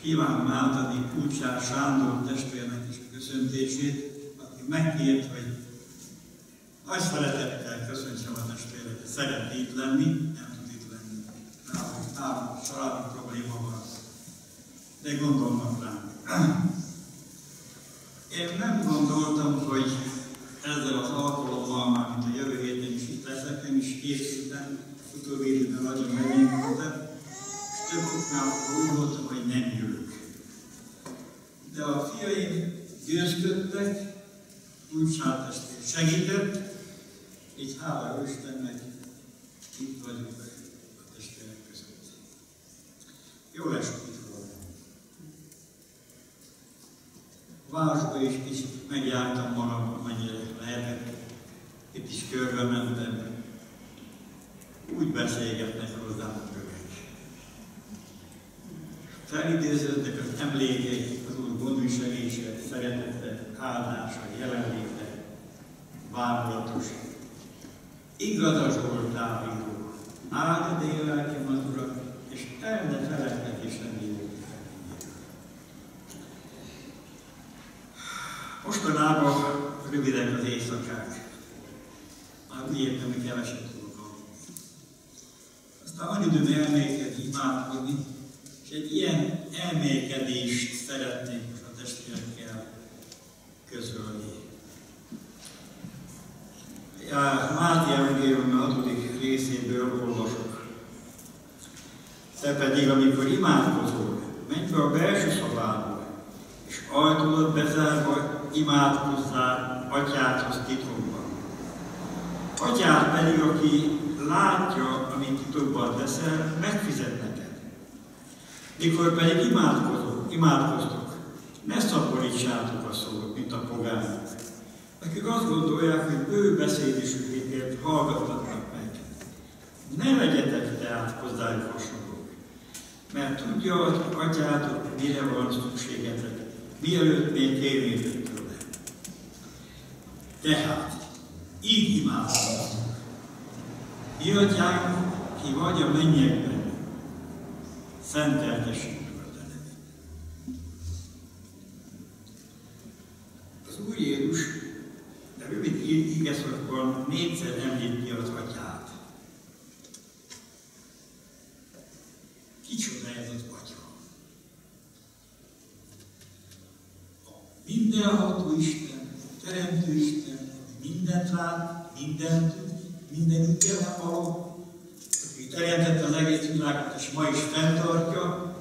kívánom átadni Kulcsár Sándor testvérnek is a köszöntését, aki megkért, hogy nagy szeretettel köszöntsem a testvéreket. Szeret itt lenni, nem tud itt lenni. Nálam családi probléma van, de gondolnak rám. Én nem gondoltam, hogy ezzel az alkalommal, mármint a jövő héten is itt leszek, nem is készültem, utóbbi időben nagyon megnyugvoltam, és több oknál úgy voltam, hogy nem jövök. De a fiaim győzködtek, Kulcsár testvér segített, így hála Istennek itt vagyok a testvérek között. Jó esett itt volna. Városba is kicsit megjártam magam, amennyire lehetett. Itt is körbe mentem. Úgy beszélgetnek hozzám a kövek. Felidéződnek az emlékeik, az Úr gondviselése, szeretete, áldása, jelenléte, bámulatos. Igaz a Zsoltáríró, áld én lelkem az Urat, és elde feleknek is remélődik. Mostanában rövidek az éjszakák. Már úgy értem, hogy keveset tudok aludni. Aztán annyi időben elmélkedni, imádkozni, és egy ilyen elmélkedést szeretnék most a testvérekkel közölni. Máté evangélium 6. részéből olvasok. Te pedig, amikor imádkozol, menj be a belső szobába, és ajtódat bezárva imádkozzál Atyádhoz titokban. Atyád pedig, aki látja, amit titokban teszel, megfizet neked. Mikor pedig imádkoztok, ne szaporítsátok a szót, mint a pogányok, akik azt gondolják, hogy bő beszédésükért hallgathatnak meg. Ne legyetek tehát hozzájuk hasonlók, mert tudja, hogy Atyátok mire van szükségetek, mielőtt még kérnétek tőle. Tehát, így imádkozzatok. Mi Atyánk, ki vagy a mennyekben, szenteltessék a te neved. Az Úr Jézus, de rövid igeszakban 4-szer említi az Atyát. Kicsoda ez az Atya? A mindenható Isten, a teremtő Isten, mindent lát, mindent tud, mindenütt jelen való, aki teremtette az egész világot, és ma is fenntartja,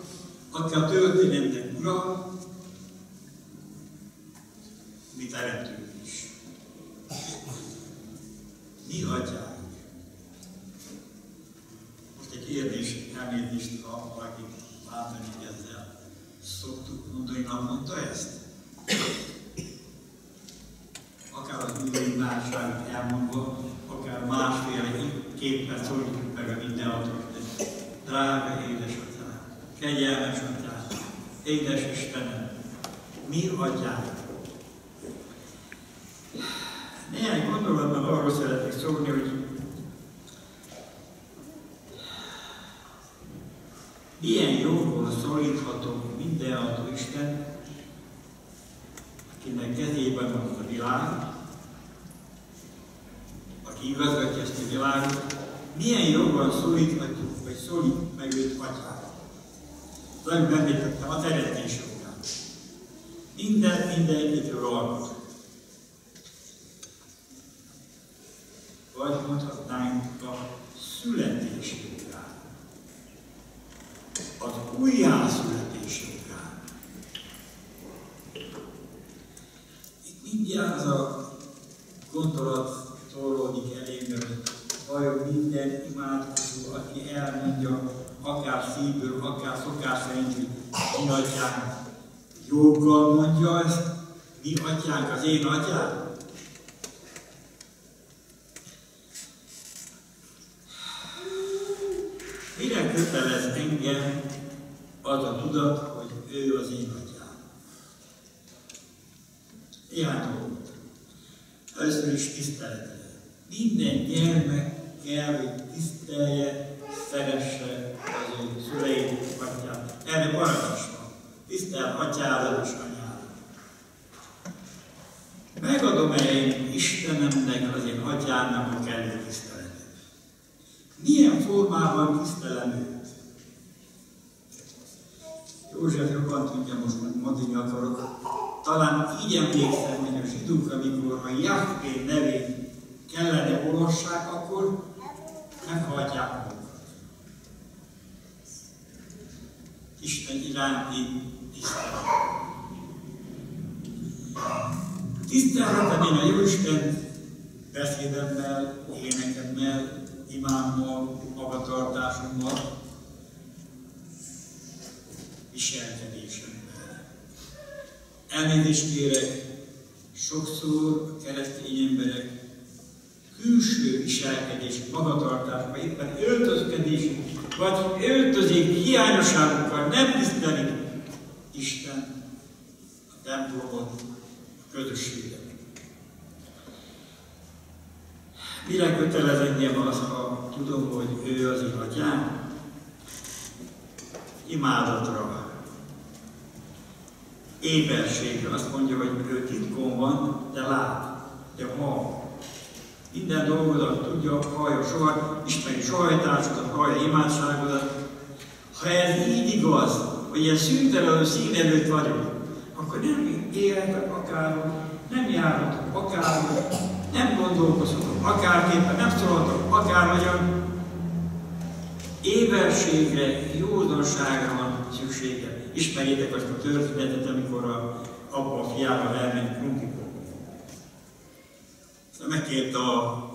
aki a történelemnek ura, mi teremtünk is. Mi Atyánk? Most egy kérdés, elnézést, ha valaki látani ezzel. Szoktuk mondani, nem mondta ezt? Akár az új válságot elmondva, akár másféle képpen szólítjuk meg a mindenható. Drága édesatyám, kegyelmes atyám, édes Istenem, mi Atyánk? Néhány gondolatban arról szeretnék szólni, hogy milyen joggal szólíthatok mindenható Isten, akinek kezében van a világ, aki igazgatja ezt a világot, milyen joggal szólíthatjuk, vagy szólít meg őt Atyát. Nagyon említettem a teremtés jogán. Mindenkitől alkot. Vagy mondhatnánk a születés jogán. Az újjászületés jogán. Itt mindjárt az a gondolat tolódik elémre, hogy vajon minden imádkozó, aki elmondja, akár szívből, akár szokás szerint, hogy mi Atyánk, joggal mondja ezt, mi Atyánk, az én Atyám? Mire kötelez engem az a tudat, hogy ő az én Atyám? Néhány dolgot. Először is tiszteletre. Minden gyermek kell, hogy tisztelje, szeresse az ő szüleit, atyát. Erre parancs van. megadom-e én Istenemnek, az én atyámnak a kellő tiszteletet? Milyen formában tisztelem őt? József jobban tudja, most mondani akarok. Talán így emlékszem, hogy a zsidók, amikor a Jahvé nevén kellene olvassák, akkor meghajtják magukat. Isten iránti tisztelet. Tisztelhetem én a Jóistent beszédemmel, énekemmel, imámmal, magatartásommal, viselkedésemmel. Elnézést kérek, sokszor a keresztény emberek külső viselkedés, magatartás, vagy éppen öltözkedés, vagy öltözék hiányosságokkal nem tisztelik Isten, a templomot, a közösséget. Mire kötelez engem az, ha tudom, hogy ő az én atyám? Imádatra, éberségre. Azt mondja, hogy ő titkon van, de lát, de hall. Minden dolgodat tudja, hallja soha, ismeri sohajtásodat, hallja imádságodat. Ha ez így igaz, hogy ilyen szüntelenül szín előtt vagyok, akkor nem élhetek akárhogy, nem járhatok akárhogy, nem gondolkozhatok akárképpen, nem szólhatok akárhogyan. Éberségre, józanságra van szüksége. Ismerjétek azt a történetet, amikor apa a fiával elment krumplikot. Aztán megkérte a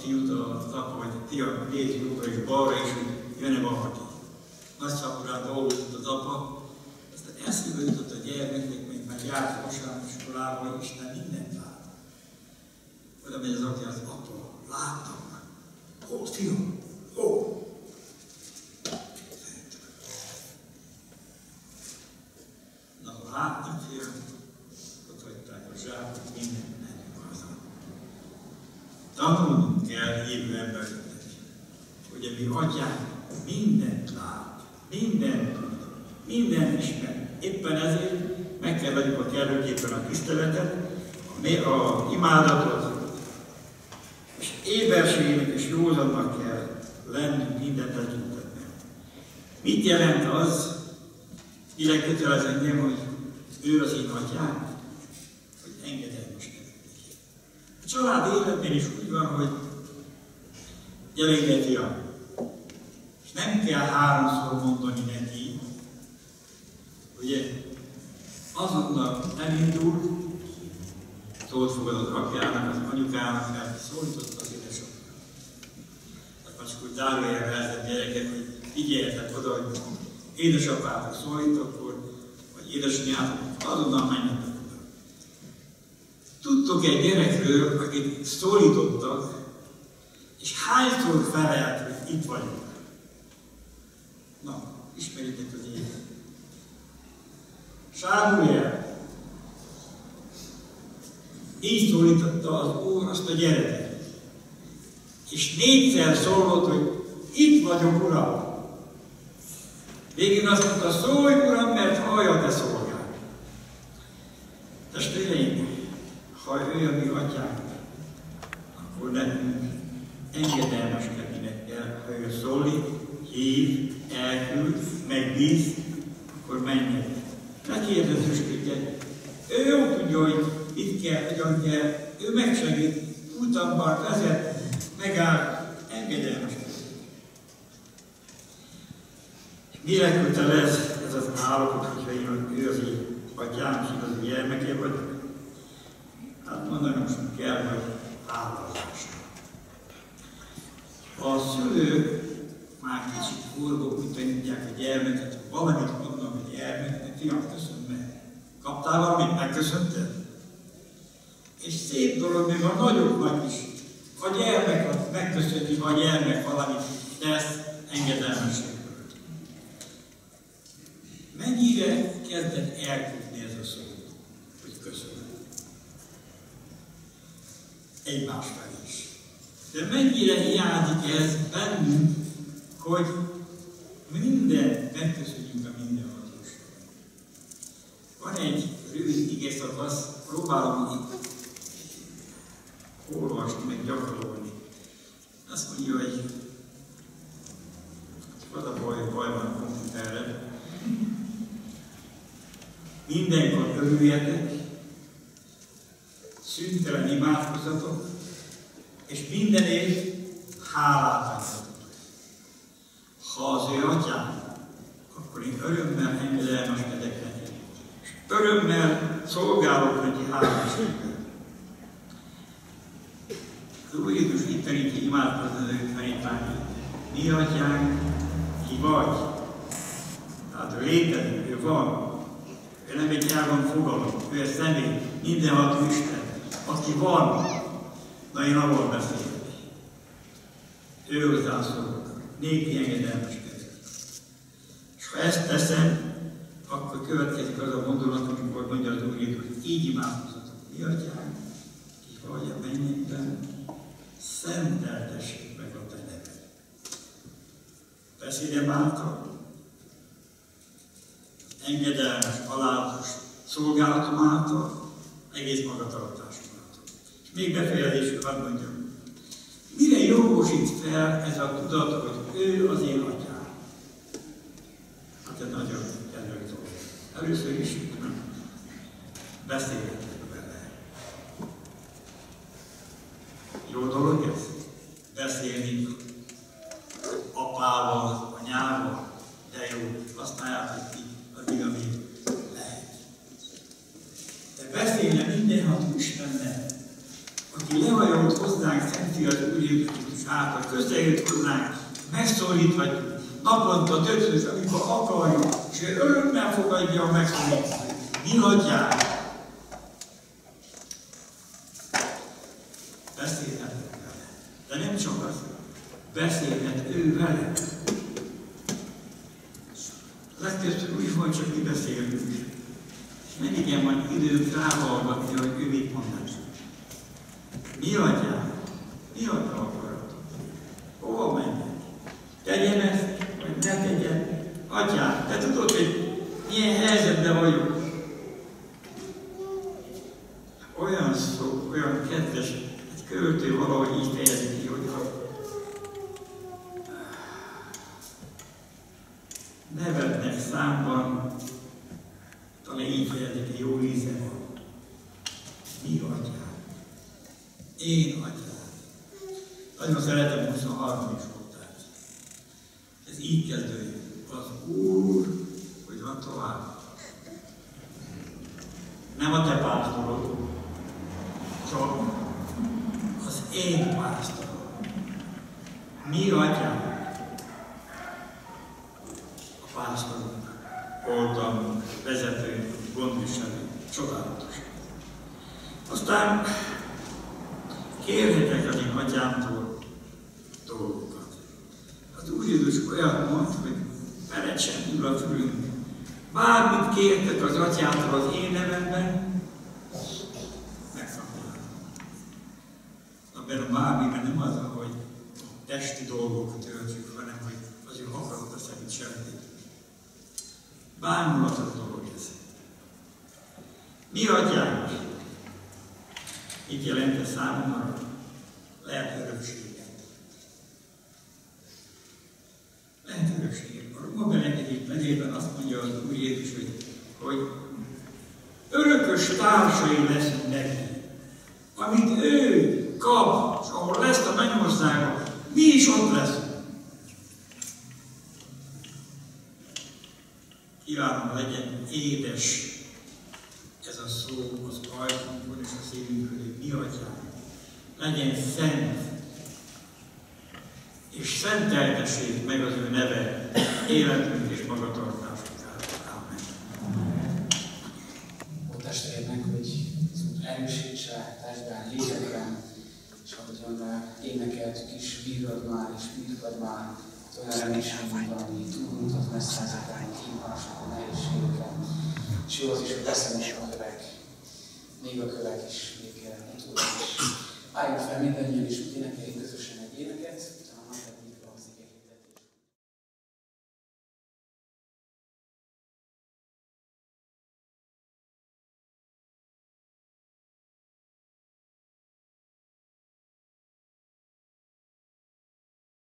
fiút az apa, hogy fiam, nézz jobbra és balra, és hogy jön-e valaki. Nagyszapurán dolgozott az apa, aztán eszébe jutott a gyermeknek, még már járt vasárnap iskolába, hogy Isten mindent lát. Oda megy az atya, az apa, láttam. Hol, fiam? Hol? Na, ha láttam, fiam, ott hagyták a zsákot, mindent menjünk haza. Tanulnunk kell hívő embereknek, hogy a mi atyánk mindent lát, mindent tud, mindent ismer. Éppen ezért meg kell vegyük a kellőképpen a tiszteletet, a imádatot, és éberségnek és józannak kell lennünk minden tekintetben. Mit jelent az, mire kötelez engem, hogy ő az én atyám, hogy engedelmeskedek neki. A család életben is úgy van, hogy gyereke fiam, és nem kell háromszor mondani neki, ugye azonnal nem indul, szót fogad az apjának, az anyukának, mert szólította az édesapját. Tehát most úgy zárójelbe elzett gyerekek, hogy figyeljetek oda, hogy édesapátok szólít, akkor, vagy édesanyátok, azonnal menjetek oda. Tudtok egy gyerekről, akit szólítottak, és hányszor felelt, hogy itt vagyok? Na, ismeritek az élet. Sámuel így szólította az Úr azt a gyereket. És 4-szer szólott, hogy itt vagyok, Uram. Végül azt mondta, szólj, Uram, mert hallja te szolgál. Testvéreim, ha ő a mi atyánk, akkor nekünk engedelmeskedni kell, ha ő szólít, hív, elküld, megbíz, akkor menjek. Ne kérdezzük, ő jól tudja, hogy itt kell, hogyan kell, ő megsegít, utamban vezet, megáll, engedelmeskedik. Mire kötelez ez az állapot, hogyha ő az én atyám, és az én gyermeke vagyok? Hát mondanom sem kell, hogy állalásra. A szülők már kicsit korban úgy tanítják a gyermeket, hogy valamit adnak a gyermeknek, fiam, köszönj meg. Kaptál valamit, megköszönted? És szép dolog még a nagyoknak is. A gyermek megköszönti, ha a gyermek valamit tesz engedelmességből. Mennyire kezdett elküldni ez a szó, hogy köszönöm? Egymás felé is. De mennyire hiányzik ez bennünk, hogy mindent megköszönjünk a mindenhatóságnak. Van egy rövid igészakasz, próbálom mindenkor örüljetek, szüntelen imádkozzatok, és mindenért hálát adjatok. Ha az ő atyám, akkor én örömmel engedelmeskedek neki, és örömmel szolgálok neki háláséggel. Az Úr Jézus itt tanítja imádkozni az ő tanítványait. Mi atyánk, ki vagy? Tehát ő létezik, ő van. Ő nem egy el van fogalom, ő egy személy, mindenható Isten, aki van. Na én arról beszélek. Ő hozzászólok, néki engedelmeskedik. És ha ezt teszem, akkor következik az a mondalat, amikor mondja az Úr Jézus, így imádkozatok. Mi atyánk, ki vagy a mennyekben, szenteltessék meg a te neved. Beszédem által, engedelmes, alázatos szolgálatom által, egész magatartásom által. És még befejezésül hadd mondjam, mire jogosít fel ez a tudat, hogy ő az én atyám? Hát ez nagyon kedves dolog. Először is beszélgetek vele. Jó dolog ez? Beszélni apával, anyával, de jó, használjátok ki, addig, amíg lehet. De beszélne mindenható Istennel, aki lehajolt hozzánk, Szent Fia az Úr Jézus Krisztus által, közeljött hozzánk, megszólíthatjuk, naponta többször, amikor akarjuk, és ő örömmel fogadja a megszólítást. Mi atyánk? Beszélhetek vele. De nem csak az, beszélhet ő vele. Legtöbbször úgy van, csak mi beszélünk. És nem igen van időnk ráhallgatni, hogy ő mit mondás. Mi atyám? Mi a te akaratot? Hova menjek? Tegyen ezt, vagy ne tegyen? Atyám, te tudod, hogy milyen helyzetben vagyok? Olyan szó, olyan kedves, egy költő valahogy így fejezi ki, hogy nevetnek számban, talán így fejezik, jó íze van. Mi atyám? Én atyám. Nagyon szeretem 23. Zsoltárt. Ez így kezdődik. Az Úr, hogy van tovább. Nem a te pásztorod, csak az én pásztorom. Mi atyám? A pásztorunk, oldalunk, vezetőnk, gondviselő, csodálatos. Aztán kérhetek az én atyámtól dolgokat. Az Úr Jézus olyat mond, hogy feledsen Úr a fülünk. Bármit kértek az atyától az én nevemben, megkapják. Abban a bármiben nem az, hogy testi dolgokat töltjük, hanem hogy az ő akarata szerint semmit. Bámulatos dolog ez. Mi atyánk? Mit jelent ez számomra? Lehet örökséget. Lehet örökséget. A Róma Benediktus levélben azt mondja az Úr Jézus, hogy örökös társai leszünk neki. Amit ő kap, és ahol lesz a mennyországban, mi is ott leszünk. Kívánom, legyen édes ez a szó az ajkunkon és a szívünkön, hogy mi atyánk. Legyen szent, és szenteltessék meg az ő neve, életünk és magatartásunk által. Amen. Ó testvérnek, hogy erősítse testben, lélekben, és ahogyan énekeltük is, bírod már és bírtad már, olyan reménységben, ami túlmutat messze ezeken a kívásokon, nehézségeken. És jó az is, hogy beszélnek a kövek, még a kövek is, még utólag is. Álljunk fel mindannyian, és énekeljük közösen.